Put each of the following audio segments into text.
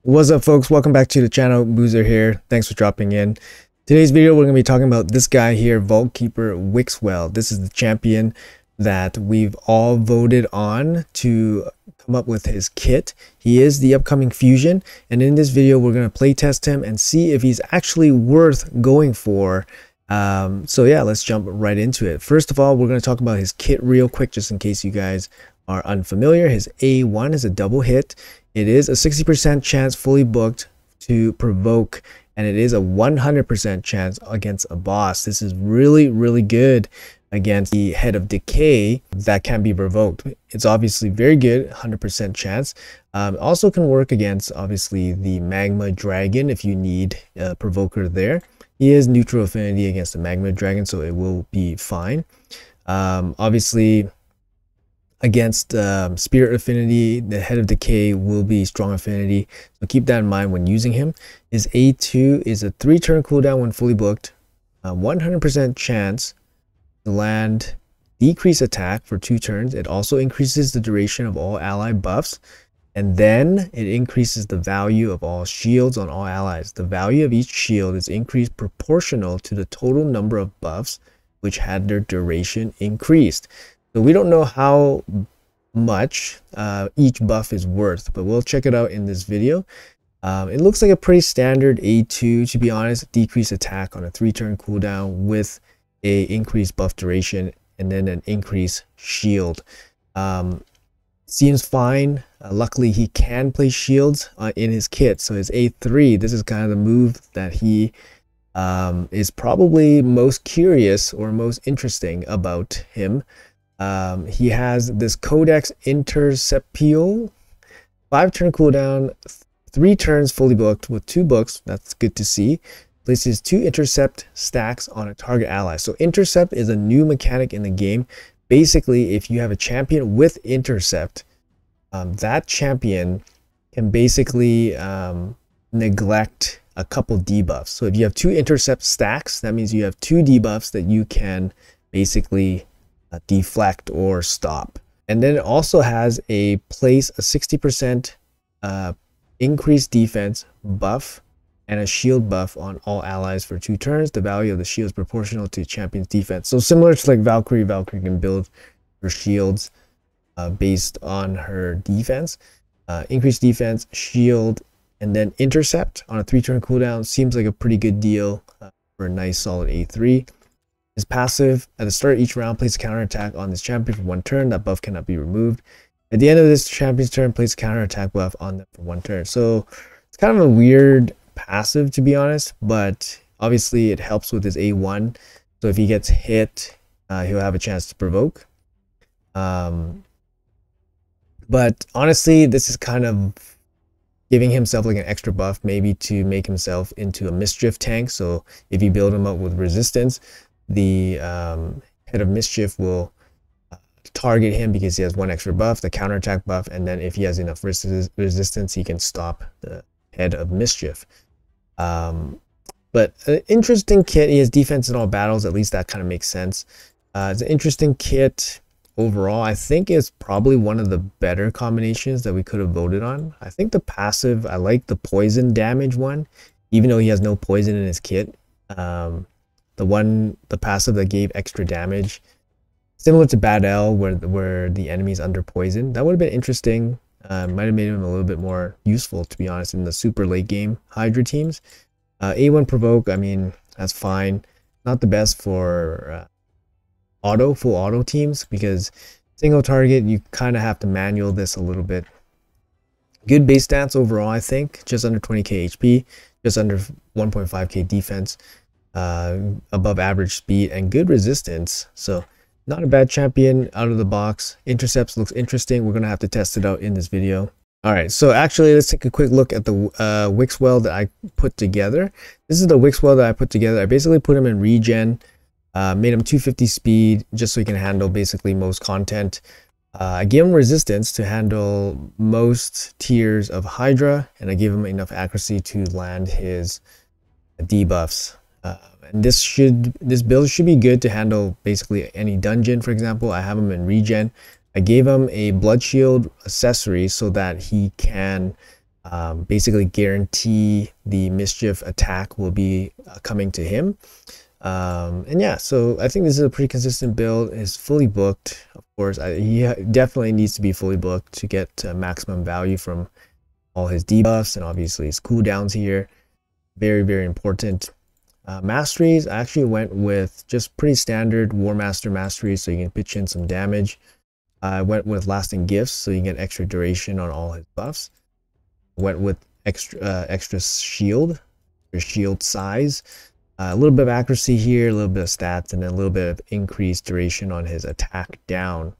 What's up, folks? Welcome back to the channel. Boozer here. Thanks for dropping in. Today's video, we're going to be talking about this guy here, Keeper Wixmell. This is the champion that we've all voted on to come up with his kit. He is the upcoming fusion, and in this video, we're going to play test him and see if he's actually worth going for. So yeah, let's jump right into it. First of all, we're going to talk about his kit real quick, just in case you guys are unfamiliar. His A1 is a double hit. It is a 60% chance fully booked to provoke, and it is a 100% chance against a boss. This is really good against the Head of Decay that can be provoked. It's obviously very good, 100% chance. Also can work against obviously the Magma Dragon if you need a provoker there. He is neutral affinity against the Magma Dragon, so it will be fine. Obviously against Spirit affinity, the Head of Decay will be strong affinity, so keep that in mind when using him. His A2 is a 3-turn cooldown when fully booked, 100% chance to land decrease attack for 2 turns. It also increases the duration of all ally buffs, and then it increases the value of all shields on all allies. The value of each shield is increased proportional to the total number of buffs which had their duration increased. So we don't know how much each buff is worth, but we'll check it out in this video. It looks like a pretty standard A2, to be honest. Decrease attack on a 3-turn cooldown with a increased buff duration and then an increased shield. Seems fine. Luckily, he can place shields in his kit. So his A3, this is kind of the move that he is probably most curious or most interesting about him. He has this Codex Intercept, 5-turn cooldown, 3 turns fully booked with 2 books. That's good to see. Places 2 Intercept stacks on a target ally. So Intercept is a new mechanic in the game. Basically, if you have a champion with Intercept, that champion can basically neglect a couple debuffs. So if you have 2 Intercept stacks, that means you have 2 debuffs that you can basically deflect or stop. And then it also has a 60% increased defense buff and a shield buff on all allies for 2 turns. The value of the shield is proportional to champion's defense. So similar to like Valkyrie can build her shields based on her defense. Increased defense, shield, and then Intercept on a 3-turn cooldown seems like a pretty good deal for a nice solid A3. His passive, at the start of each round, place a counterattack on this champion for 1 turn. That buff cannot be removed. At the end of this champion's turn, place a counterattack buff on them for 1 turn. So it's kind of a weird passive, to be honest, but obviously it helps with his A1. So if he gets hit, he'll have a chance to provoke. But honestly, this is kind of giving himself like an extra buff, maybe to make himself into a mischief tank. So if you build him up with resistance, the Head of Mischief will target him because he has 1 extra buff, the counterattack buff, and then if he has enough resistance, he can stop the Head of Mischief. But an interesting kit. He has defense in all battles. At least that kind of makes sense. It's an interesting kit overall. I think it's probably one of the better combinations that we could have voted on. I think the passive, I like the poison damage one, even though he has no poison in his kit. The passive that gave extra damage, similar to Bad L, where the enemy's under poison. That would have been interesting. Might have made him a little bit more useful, to be honest, in the super late game Hydra teams. A1 provoke, I mean, that's fine. Not the best for full auto teams, because single target, you kind of have to manual this a little bit. Good base stats overall, I think. Just under 20k HP, just under 1.5k defense. Above average speed and good resistance, so not a bad champion out of the box. Intercepts looks interesting. We're gonna have to test it out in this video. All right, so actually let's take a quick look at the Wixwell that I put together. This is the Wixwell that I put together. I basically put him in regen, made him 250 speed just so he can handle basically most content. I gave him resistance to handle most tiers of Hydra, and I gave him enough accuracy to land his debuffs. And this build should be good to handle basically any dungeon. For example, I have him in regen. I gave him a blood shield accessory so that he can basically guarantee the mischief attack will be coming to him. And yeah, so I think this is a pretty consistent build. It's fully booked, of course. He definitely needs to be fully booked to get maximum value from all his debuffs and obviously his cooldowns here. Very, very important. Masteries, I actually went with just pretty standard War Master masteries, so you can pitch in some damage. I went with Lasting Gifts, so you can get extra duration on all his buffs. Went with extra shield, or shield size. A little bit of accuracy here, a little bit of stats, and then a little bit of increased duration on his attack down.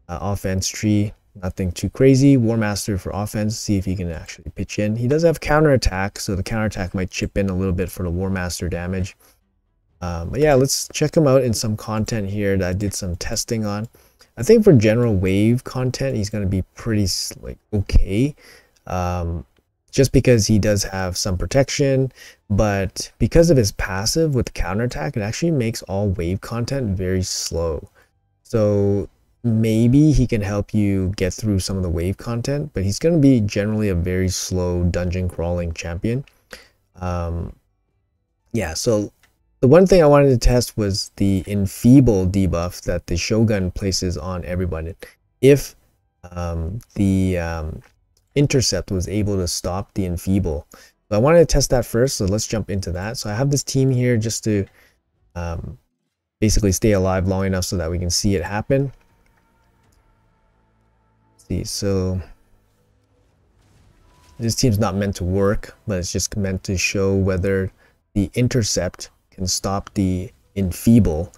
Offense tree, nothing too crazy. War Master for offense, see if he can actually pitch in. He does have counterattack, so the counterattack might chip in a little bit for the War Master damage. But yeah, let's check him out in some content here that I did some testing on. I think for general wave content, he's going to be pretty okay. Just because he does have some protection, but because of his passive with counterattack, it actually makes all wave content very slow. So maybe he can help you get through some of the wave content, but he's going to be generally a very slow dungeon crawling champion. Yeah, so the one thing I wanted to test was the Enfeeable debuff that the Shogun places on everyone. If the Intercept was able to stop the Enfeeable. So I wanted to test that first, so let's jump into that. So I have this team here just to basically stay alive long enough so that we can see it happen. Let's see, so this team's not meant to work, but it's just meant to show whether the Intercept can stop the Enfeeble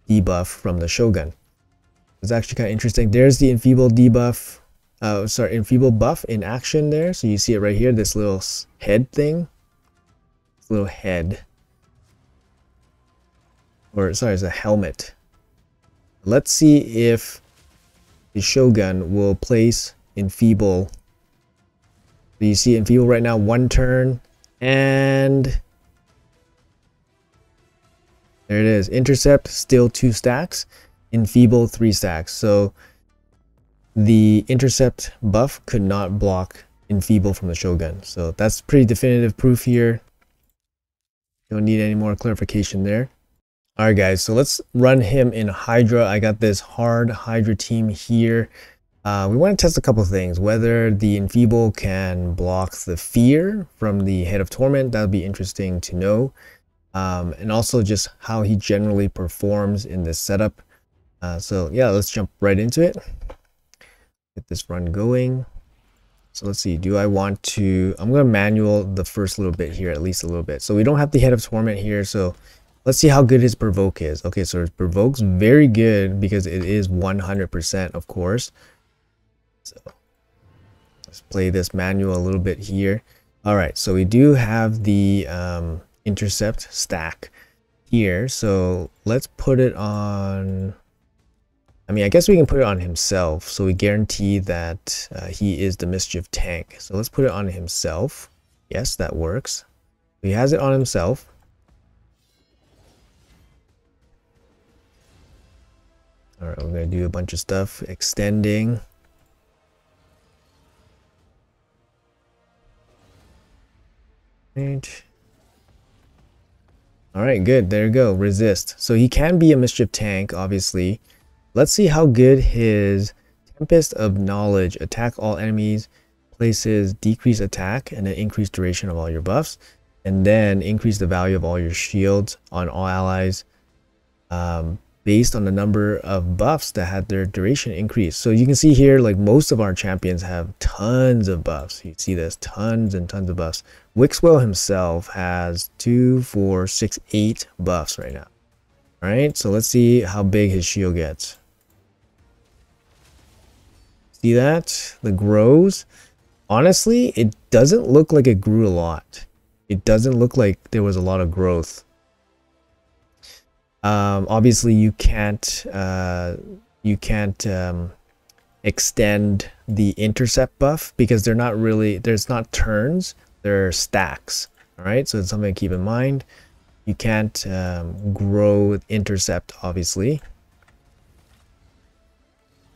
debuff from the Shogun. It's actually kind of interesting. There's the Enfeeble debuff. Enfeeble buff in action there. So you see it right here, this little head thing. This little head. Or sorry, it's a helmet. Let's see if the Shogun will place Enfeeble. So you see Enfeeble right now, 1 turn. And there it is. Intercept, still 2 stacks. Enfeeble, 3 stacks. So the Intercept buff could not block Enfeeble from the Shogun. So that's pretty definitive proof here. Don't need any more clarification there. Alright guys, so let's run him in Hydra. I got this hard Hydra team here. We want to test a couple of things. Whether the Enfeeble can block the fear from the Head of Torment. That would be interesting to know. And also just how he generally performs in this setup. So yeah, let's jump right into it. Get this run going. So let's see, do I want to, I'm going to manual the first little bit here, at least a little bit. So we don't have the Head of Torment here, so let's see how good his provoke is. Okay, so his provoke's very good because it is 100%, of course. So let's play this manual a little bit here. All right, so we do have the Intercept stack here. So let's put it on, I mean, I guess we can put it on himself, so we guarantee that he is the mischief tank. So let's put it on himself. Yes, that works. He has it on himself. All right, we're gonna do a bunch of stuff, extending. Right. All right, good. There you go. Resist. So he can be a mischief tank, obviously. Let's see how good his Tempest of Knowledge, attack all enemies, places decrease attack and then increase duration of all your buffs, and then increase the value of all your shields on all allies based on the number of buffs that had their duration increase. So you can see here, like most of our champions have tons of buffs. You see this, tons and tons of buffs. Wixwell himself has 2, 4, 6, 8 buffs right now. All right, so let's see how big his shield gets. See that? The grows. Honestly, it doesn't look like it grew a lot. It doesn't look like there was a lot of growth. Obviously, you can't extend the Intercept buff because they're not really, there's not turns, they're stacks. All right, so it's something to keep in mind. You can't grow with Intercept, obviously.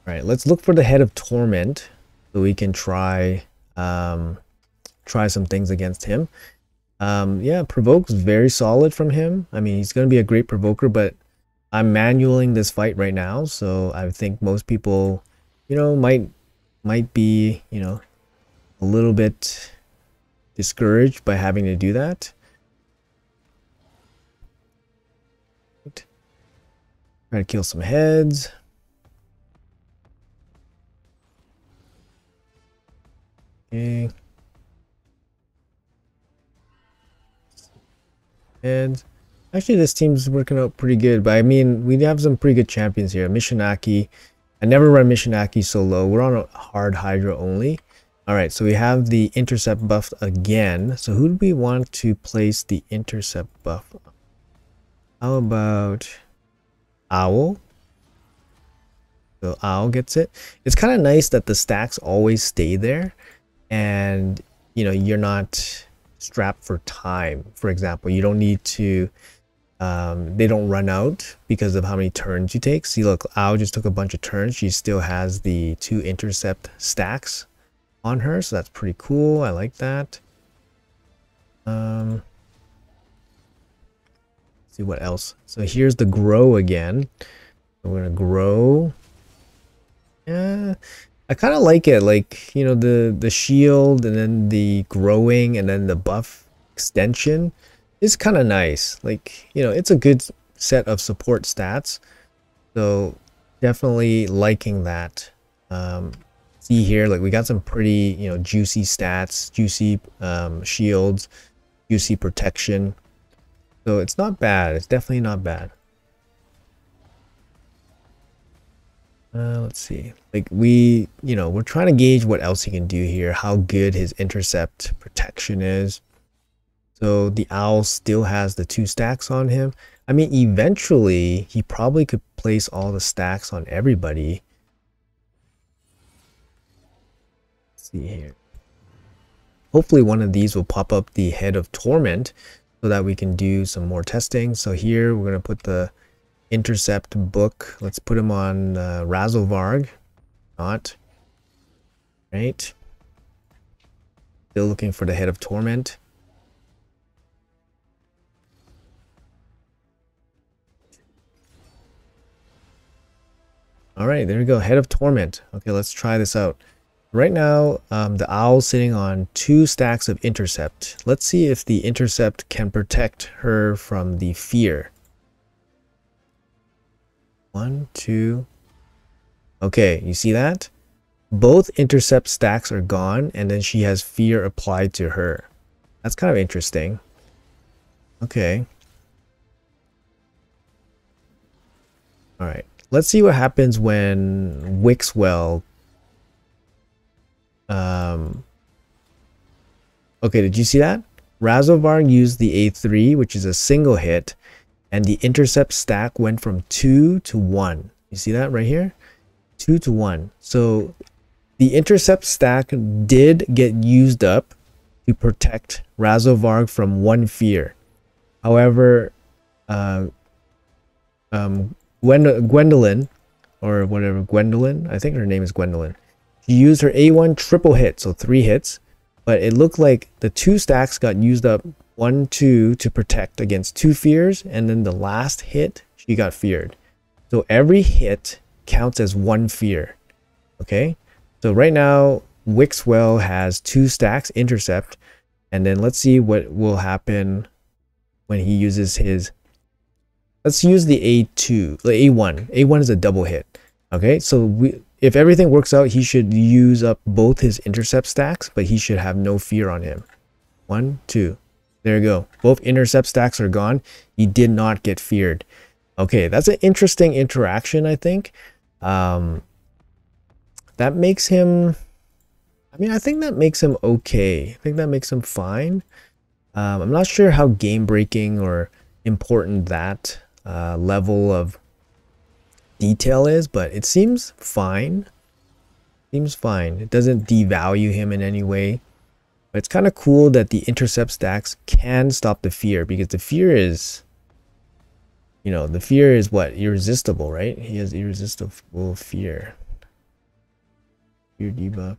All right, let's look for the Head of Torment so we can try try some things against him. Yeah, provoke's very solid from him. I mean, he's going to be a great provoker, but I'm manualing this fight right now, so I think most people, you know, might be, you know, a little bit discouraged by having to do that. Try to kill some heads. Okay. And actually this team's working out pretty good, but I mean, we have some pretty good champions here. Mishinaki. I never run Mishinaki so low. We're on a hard Hydra only. Alright, so we have the Intercept buff again. So who do we want to place the Intercept buff on? How about Owl? So Owl gets it. It's kind of nice that the stacks always stay there, and you know, you're not strapped for time. For example, you don't need to they don't run out because of how many turns you take. See, look, Owl just took a bunch of turns. She still has the 2 Intercept stacks on her, so that's pretty cool. I like that. See what else. So here's the grow again. We're gonna grow. Yeah, I kind of like it, like, you know, the shield and then the growing and then the buff extension is kind of nice. Like, you know, it's a good set of support stats, so definitely liking that. See here, like, we got some pretty, you know, juicy stats, juicy shields, juicy protection, so it's not bad. It's definitely not bad. Let's see, like, we, you know, we're trying to gauge what else he can do here, how good his intercept protection is. So the Owl still has the 2 stacks on him. I mean, eventually he probably could place all the stacks on everybody. Let's see here. Hopefully one of these will pop up the Head of Torment so that we can do some more testing. So here we're going to put the Intercept book. Let's put him on Razovarg. Not. Right. Still looking for the Head of Torment. Alright, there we go. Head of Torment. Okay, let's try this out. Right now, the Owl's sitting on 2 stacks of Intercept. Let's see if the Intercept can protect her from the fear. 1, 2. Okay, you see that? Both Intercept stacks are gone, and then she has fear applied to her. That's kind of interesting. Okay. Alright, let's see what happens when Wixwell... Okay, did you see that? Razovarg used the A3, which is a single hit, and the Intercept stack went from 2 to 1. You see that right here? 2 to 1. So the Intercept stack did get used up to protect Razovarg from 1 fear. However, Gwendolyn, or whatever, Gwendolyn, I think her name is Gwendolyn, she used her A1 triple hit, so 3 hits, but it looked like the 2 stacks got used up, 1, 2 to protect against 2 fears, and then the last hit she got feared. So every hit counts as 1 fear. Okay, so right now Wixwell has 2 stacks Intercept, and then let's see what will happen when he uses his... Let's use the A2, the A1. A1 is a double hit. Okay, so if everything works out, he should use up both his Intercept stacks, but he should have no fear on him. 1, 2. There you go. Both Intercept stacks are gone. He did not get feared. Okay, that's an interesting interaction, I think. That makes him... I mean, I think that makes him okay. I think that makes him fine. I'm not sure how game-breaking or important that level of detail is, but it seems fine. Seems fine. It doesn't devalue him in any way. But it's kind of cool that the Intercept stacks can stop the fear, because the fear is, you know, the fear is what? Irresistible, right? He has irresistible fear. Fear debuff.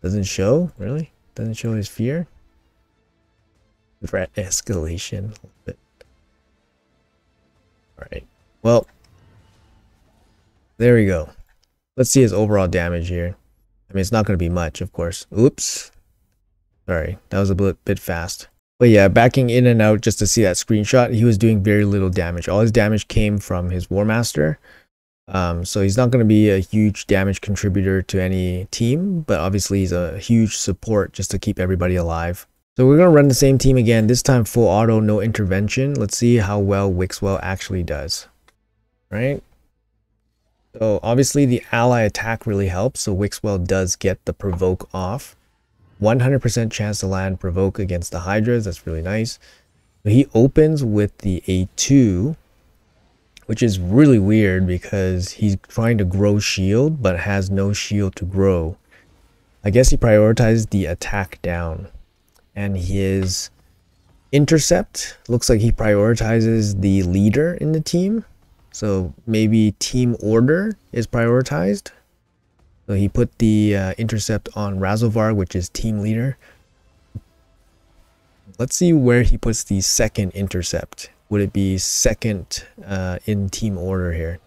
Doesn't show, really? Doesn't show his fear? Threat escalation a little bit. Alright. Well, there we go. Let's see his overall damage here. I mean, it's not going to be much, of course. Oops. Sorry, that was a bit fast. But yeah, backing in and out just to see that screenshot, he was doing very little damage. All his damage came from his War Master. So he's not going to be a huge damage contributor to any team, but obviously he's a huge support just to keep everybody alive. So we're going to run the same team again, this time full auto, no intervention. Let's see how well Wixwell actually does. Right? So obviously the ally attack really helps, so Wixwell does get the provoke off. 100% chance to land provoke against the Hydras, that's really nice. He opens with the A2, which is really weird because he's trying to grow shield but has no shield to grow. I guess he prioritized the attack down. And his intercept looks like he prioritizes the leader in the team. So maybe team order is prioritized. So he put the intercept on Razovar, which is team leader. Let's see where he puts the second intercept. Would it be second in team order here?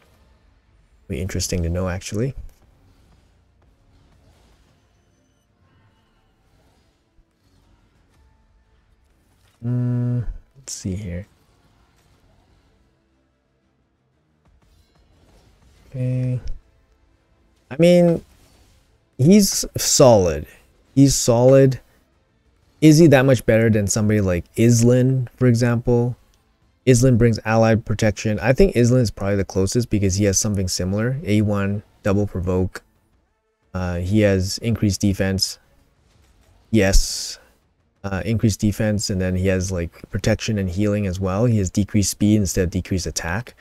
Be interesting to know, actually. Let's see here. Okay. I mean, he's solid. He's solid. Is he that much better than somebody like Islin, for example? Islin brings allied protection. I think Islin is probably the closest because he has something similar. A1, double provoke. He has increased defense. Yes. Increased defense, and then he has like protection and healing as well. He has decreased speed instead of decreased attack.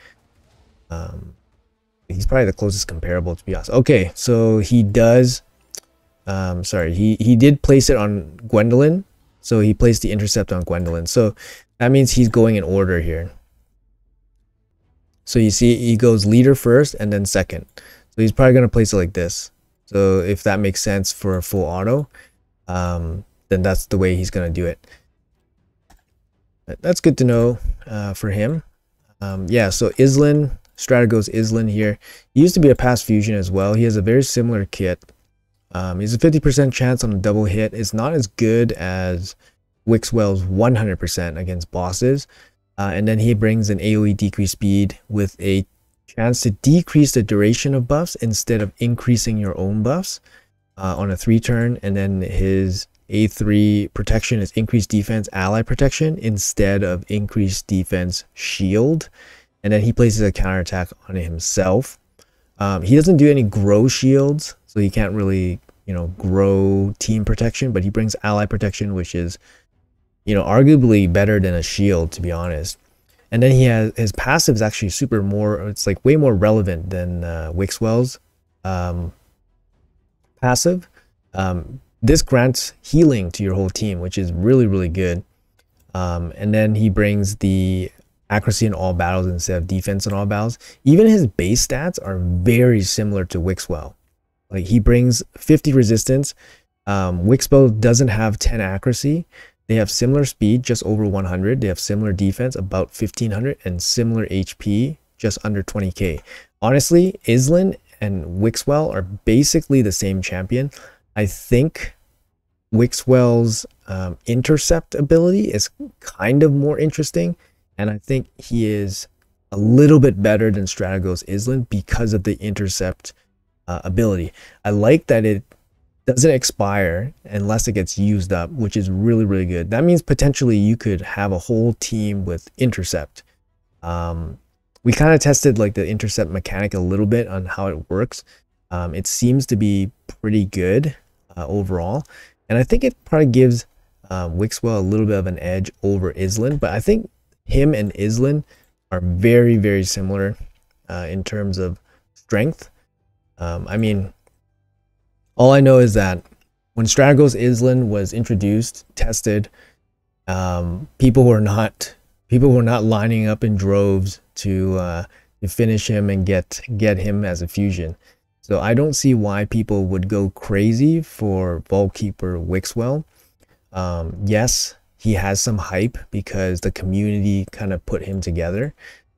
He's probably the closest comparable, to be honest. Okay, so he does sorry, he did place it on Gwendolyn. So he placed the intercept on Gwendolyn. So that means he's going in order here. So you see he goes leader first and then second. So he's probably going to place it like this. So if that makes sense for a full auto, then that's the way he's going to do it. That's good to know for him. Yeah, so Islin, Strategos Islin here. He used to be a past fusion as well. He has a very similar kit. He's a 50% chance on a double hit. It's not as good as Wixwell's 100% against bosses. And then he brings an AoE decrease speed with a chance to decrease the duration of buffs instead of increasing your own buffs on a 3-turn. And then his A3 protection is increased defense ally protection instead of increased defense shield. And then he places a counterattack on himself. He doesn't do any grow shields, so he can't really, grow team protection, but he brings ally protection, which is, arguably better than a shield, to be honest. And then he has his passive is actually it's like way more relevant than Wixwell's passive. This grants healing to your whole team, which is really, really good. And then he brings the accuracy in all battles instead of defense in all battles. Even his base stats are very similar to Wixwell. Like he brings 50 resistance. Wixwell doesn't have 10 accuracy. They have similar speed, just over 100. They have similar defense, about 1500, and similar HP, just under 20k. Honestly, Islin and Wixwell are basically the same champion. I think Wixwell's intercept ability is kind of more interesting, and I think he is a little bit better than Strategos Islin because of the intercept ability. I like that it doesn't expire unless it gets used up, which is really, really good. That means potentially you could have a whole team with intercept. We kind of tested like the intercept mechanic a little bit on how it works. It seems to be pretty good overall, and I think it probably gives Wixwell a little bit of an edge over Islin, but I think him and Islin are very, very similar in terms of strength. I mean, all I know is that when Strategos Islin was introduced, tested, people were not lining up in droves to finish him and get him as a fusion. So I don't see why people would go crazy for Keeper Wixmell. Yes, he has some hype because the community kind of put him together.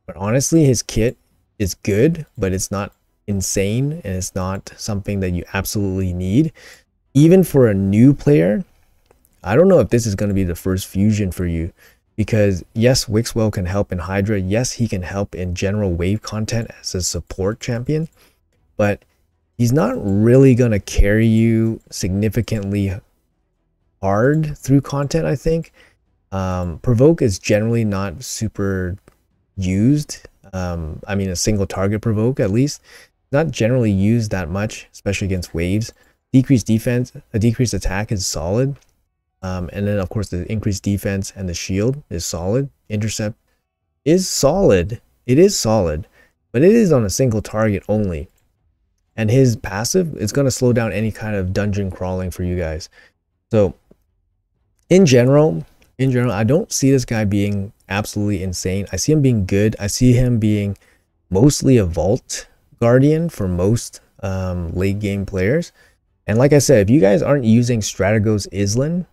But honestly, his kit is good, but it's not insane and it's not something that you absolutely need. Even for a new player, I don't know if this is going to be the first fusion for you, because yes, Wixwell can help in Hydra. Yes, he can help in general wave content as a support champion, but he's not really going to carry you significantly hard through content, I think. Provoke is generally not super used. I mean, a single target provoke, at least, not generally used that much, especially against waves. Decreased defense, a decreased attack is solid. And then of course the increased defense and the shield is solid. Intercept is solid. It is solid, but it is on a single target only. And his passive is going to slow down any kind of dungeon crawling for you guys. So in general, I don't see this guy being absolutely insane. I see him being good. I see him being mostly a vault guardian for most late game players. And like I said, if you guys aren't using Strategos Island,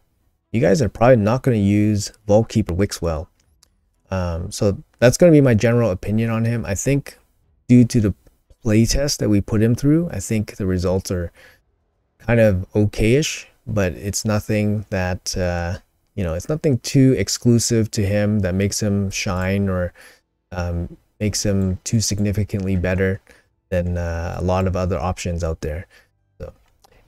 you guys are probably not going to use Keeper Wixmell. So that's going to be my general opinion on him. I think due to the playtest that we put him through, I think the results are kind of okayish, but it's nothing that, you know, it's nothing too exclusive to him that makes him shine or makes him too significantly better than a lot of other options out there. So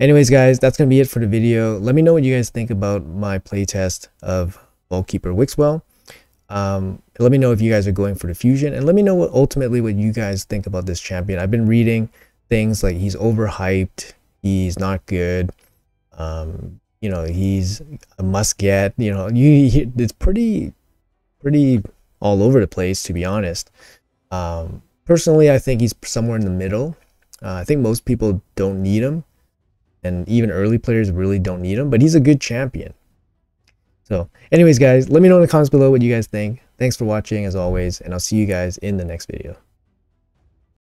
anyways, guys, that's going to be it for the video. Let me know what you guys think about my playtest of Keeper Wixmell. Let me know if you guys are going for the fusion, and let me know ultimately what you guys think about this champion. I've been reading things like he's overhyped, he's not good, you know, he's a must get, you know, it's pretty all over the place, to be honest. Personally, I think he's somewhere in the middle. I think most people don't need him, and even early players really don't need him, but he's a good champion. So anyways, guys, let me know in the comments below what you guys think. Thanks for watching as always, and I'll see you guys in the next video.